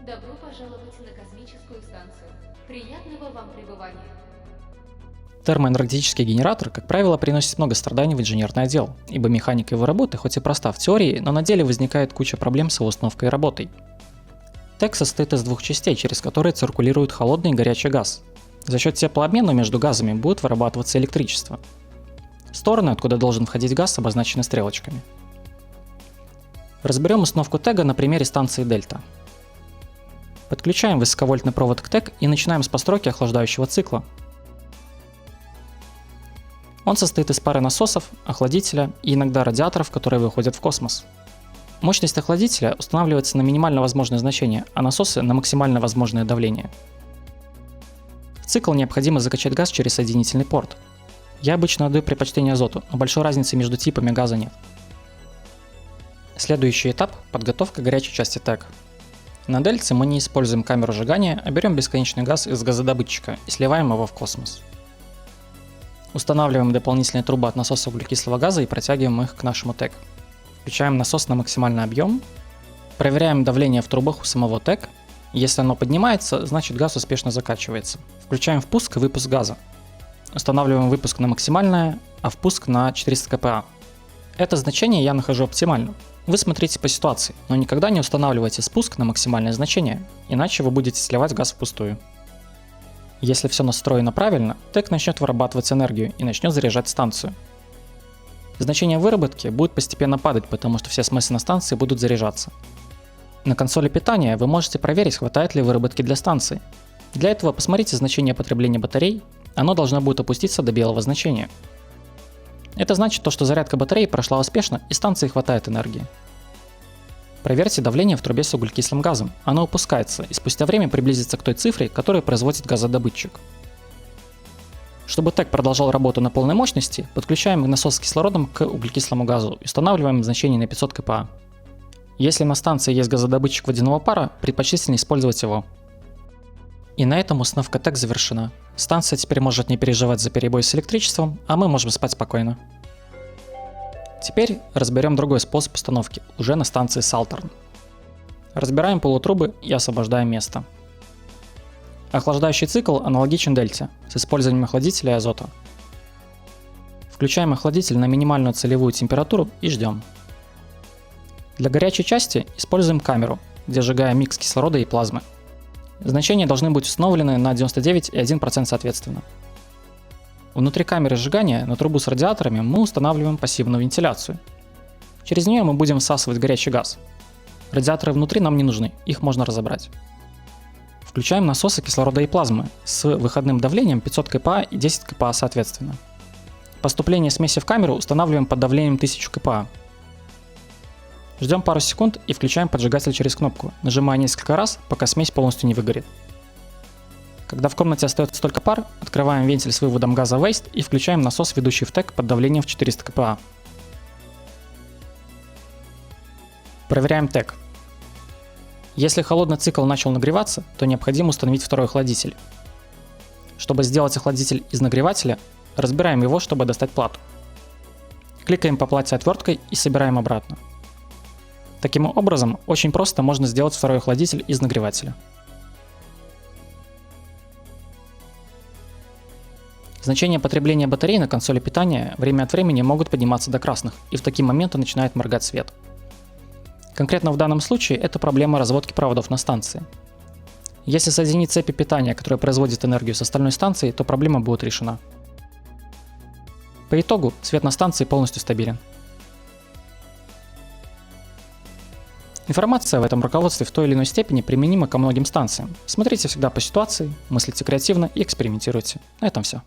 Добро пожаловать на космическую станцию. Приятного вам пребывания. Термоэнергетический генератор, как правило, приносит много страданий в инженерный отдел, ибо механика его работы хоть и проста в теории, но на деле возникает куча проблем с его установкой и работой. ТЭК состоит из двух частей, через которые циркулирует холодный и горячий газ. За счет теплообмена между газами будет вырабатываться электричество. Стороны, откуда должен входить газ, обозначены стрелочками. Разберем установку ТЭГа на примере станции Дельта. Подключаем высоковольтный провод к ТЭГ и начинаем с постройки охлаждающего цикла. Он состоит из пары насосов, охладителя и иногда радиаторов, которые выходят в космос. Мощность охладителя устанавливается на минимально возможное значение, а насосы на максимально возможное давление. В цикл необходимо закачать газ через соединительный порт. Я обычно отдаю предпочтение азоту, но большой разницы между типами газа нет. Следующий этап – подготовка горячей части ТЭГ. На Дельте мы не используем камеру сжигания, а берем бесконечный газ из газодобытчика и сливаем его в космос. Устанавливаем дополнительные трубы от насоса углекислого газа и протягиваем их к нашему ТЭГ. Включаем насос на максимальный объем, проверяем давление в трубах у самого ТЭГ. Если оно поднимается, значит газ успешно закачивается. Включаем впуск и выпуск газа. Устанавливаем выпуск на максимальное, а впуск на 400 кпа. Это значение я нахожу оптимальным. Вы смотрите по ситуации, но никогда не устанавливайте спуск на максимальное значение, иначе вы будете сливать газ впустую. Если все настроено правильно, ТЭГ начнет вырабатывать энергию и начнет заряжать станцию. Значение выработки будет постепенно падать, потому что все смеси на станции будут заряжаться. На консоли питания вы можете проверить, хватает ли выработки для станции. Для этого посмотрите значение потребления батарей, оно должно будет опуститься до белого значения. Это значит, что зарядка батареи прошла успешно и станции хватает энергии. Проверьте давление в трубе с углекислым газом, оно опускается и спустя время приблизится к той цифре, которую производит газодобытчик. Чтобы ТЭГ продолжал работу на полной мощности, подключаем насос с кислородом к углекислому газу и устанавливаем значение на 500 кпа. Если на станции есть газодобытчик водяного пара, предпочтительно использовать его. И на этом установка ТЭГ завершена. Станция теперь может не переживать за перебой с электричеством, а мы можем спать спокойно. Теперь разберем другой способ установки, уже на станции Салтерн. Разбираем полутрубы и освобождаем место. Охлаждающий цикл аналогичен Дельте, с использованием охладителя и азота. Включаем охладитель на минимальную целевую температуру и ждем. Для горячей части используем камеру, где сжигаем микс кислорода и плазмы. Значения должны быть установлены на 99,1% соответственно. Внутри камеры сжигания на трубу с радиаторами мы устанавливаем пассивную вентиляцию. Через нее мы будем всасывать горячий газ. Радиаторы внутри нам не нужны, их можно разобрать. Включаем насосы кислорода и плазмы с выходным давлением 500 кпа и 10 кпа соответственно. Поступление смеси в камеру устанавливаем под давлением 1000 кпа. Ждем пару секунд и включаем поджигатель через кнопку, нажимая несколько раз, пока смесь полностью не выгорит. Когда в комнате остается только пар, открываем вентиль с выводом газа Waste и включаем насос, ведущий в ТЭГ под давлением в 400 кпа. Проверяем ТЭГ. Если холодный цикл начал нагреваться, то необходимо установить второй охладитель. Чтобы сделать охладитель из нагревателя, разбираем его, чтобы достать плату. Кликаем по плате отверткой и собираем обратно. Таким образом, очень просто можно сделать второй охладитель из нагревателя. Значения потребления батарей на консоли питания время от времени могут подниматься до красных, и в такие моменты начинает моргать свет. Конкретно в данном случае это проблема разводки проводов на станции. Если соединить цепи питания, которые производят энергию с остальной станцией, то проблема будет решена. По итогу свет на станции полностью стабилен. Информация в этом руководстве в той или иной степени применима ко многим станциям. Смотрите всегда по ситуации, мыслите креативно и экспериментируйте. На этом все.